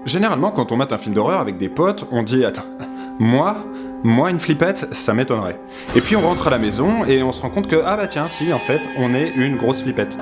Généralement, quand on mate un film d'horreur avec des potes, on dit « Attends, moi, une flippette, ça m'étonnerait. » Et puis on rentre à la maison et on se rend compte que « Ah bah tiens, si, en fait, on est une grosse flippette. »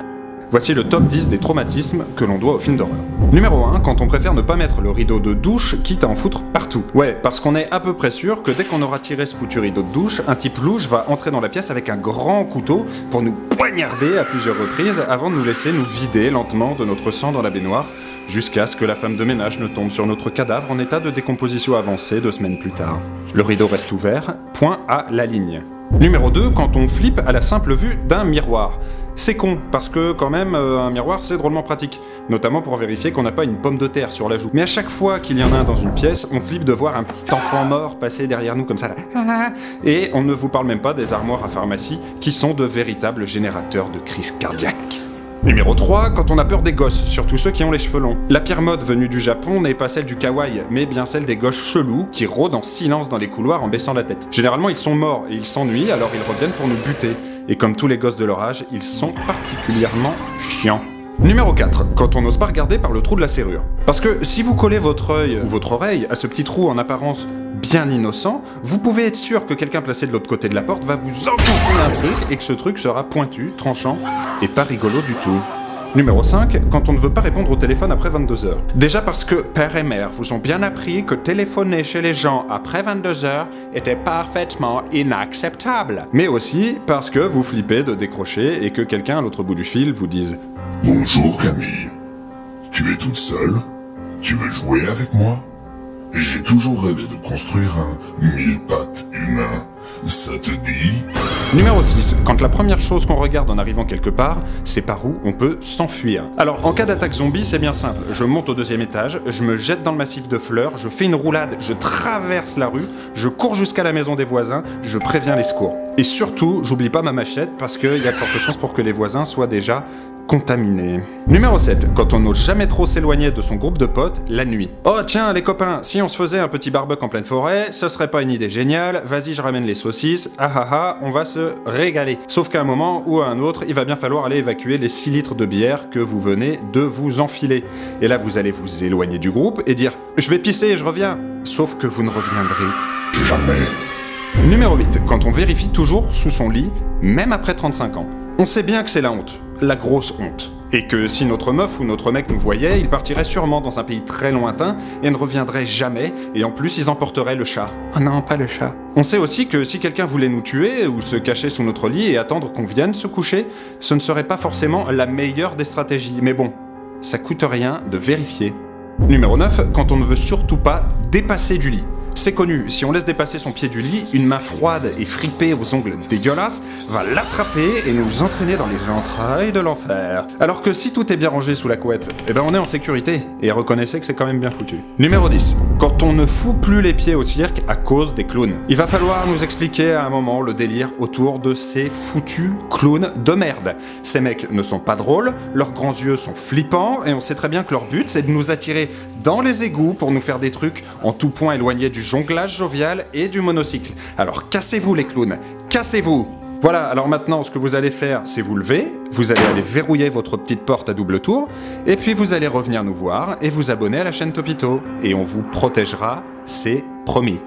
Voici le top 10 des traumatismes que l'on doit aux films d'horreur. Numéro 1, quand on préfère ne pas mettre le rideau de douche, quitte à en foutre partout. Ouais, parce qu'on est à peu près sûr que dès qu'on aura tiré ce foutu rideau de douche, un type louche va entrer dans la pièce avec un grand couteau pour nous poignarder à plusieurs reprises avant de nous laisser nous vider lentement de notre sang dans la baignoire, jusqu'à ce que la femme de ménage ne tombe sur notre cadavre en état de décomposition avancée 2 semaines plus tard. Le rideau reste ouvert, point à la ligne. Numéro 2, quand on flippe à la simple vue d'un miroir. C'est con, parce que quand même, un miroir c'est drôlement pratique, notamment pour vérifier qu'on n'a pas une pomme de terre sur la joue. Mais à chaque fois qu'il y en a un dans une pièce, on flippe de voir un petit enfant mort passer derrière nous comme ça là. Et on ne vous parle même pas des armoires à pharmacie, qui sont de véritables générateurs de crise cardiaque. Numéro 3, quand on a peur des gosses, surtout ceux qui ont les cheveux longs. La pire mode venue du Japon n'est pas celle du kawaii, mais bien celle des gosses chelous qui rôdent en silence dans les couloirs en baissant la tête. Généralement ils sont morts et ils s'ennuient, alors ils reviennent pour nous buter. Et comme tous les gosses de leur âge, ils sont particulièrement chiants. Numéro 4, quand on n'ose pas regarder par le trou de la serrure. Parce que si vous collez votre œil ou votre oreille à ce petit trou en apparence bien innocent, vous pouvez être sûr que quelqu'un placé de l'autre côté de la porte va vous enfoncer un truc et que ce truc sera pointu, tranchant et pas rigolo du tout. Numéro 5, quand on ne veut pas répondre au téléphone après 22h. Déjà parce que père et mère vous ont bien appris que téléphoner chez les gens après 22h était parfaitement inacceptable. Mais aussi parce que vous flippez de décrocher et que quelqu'un à l'autre bout du fil vous dise « Bonjour Camille, tu es toute seule? Tu veux jouer avec moi? J'ai toujours rêvé de construire un 1000 pattes humain. Ça te dit ?» Numéro 6, quand la première chose qu'on regarde en arrivant quelque part, c'est par où on peut s'enfuir. Alors en cas d'attaque zombie, c'est bien simple, je monte au 2e étage, je me jette dans le massif de fleurs, je fais une roulade, je traverse la rue, je cours jusqu'à la maison des voisins, je préviens les secours. Et surtout, j'oublie pas ma machette parce qu'il y a de fortes chances pour que les voisins soient déjà contaminé. Numéro 7, quand on n'ose jamais trop s'éloigner de son groupe de potes la nuit. Oh tiens les copains, si on se faisait un petit barbecue en pleine forêt, ce serait pas une idée géniale, vas-y je ramène les saucisses, ah ah ah, on va se régaler. Sauf qu'à un moment ou à un autre, il va bien falloir aller évacuer les 6 litres de bière que vous venez de vous enfiler. Et là vous allez vous éloigner du groupe et dire « Je vais pisser et je reviens ». Sauf que vous ne reviendrez jamais. Numéro 8, quand on vérifie toujours sous son lit, même après 35 ans. On sait bien que c'est la honte, la grosse honte. Et que si notre meuf ou notre mec nous voyait, il partirait sûrement dans un pays très lointain et ne reviendrait jamais, et en plus ils emporteraient le chat. Oh non, pas le chat. On sait aussi que si quelqu'un voulait nous tuer ou se cacher sous notre lit et attendre qu'on vienne se coucher, ce ne serait pas forcément la meilleure des stratégies. Mais bon, ça coûte rien de vérifier. Numéro 9, quand on ne veut surtout pas dépasser du lit. C'est connu, si on laisse dépasser son pied du lit, une main froide et fripée aux ongles dégueulasses va l'attraper et nous entraîner dans les entrailles de l'enfer. Alors que si tout est bien rangé sous la couette, eh ben on est en sécurité, et reconnaissez que c'est quand même bien foutu. Numéro 10, quand on ne fout plus les pieds au cirque à cause des clowns. Il va falloir nous expliquer à un moment le délire autour de ces foutus clowns de merde. Ces mecs ne sont pas drôles, leurs grands yeux sont flippants, et on sait très bien que leur but c'est de nous attirer dans les égouts pour nous faire des trucs en tout point éloignés du jonglage jovial et du monocycle. Alors cassez-vous les clowns, cassez-vous! Voilà, alors maintenant ce que vous allez faire, c'est vous lever, vous allez aller verrouiller votre petite porte à double tour, et puis vous allez revenir nous voir et vous abonner à la chaîne Topito. Et on vous protégera, c'est promis.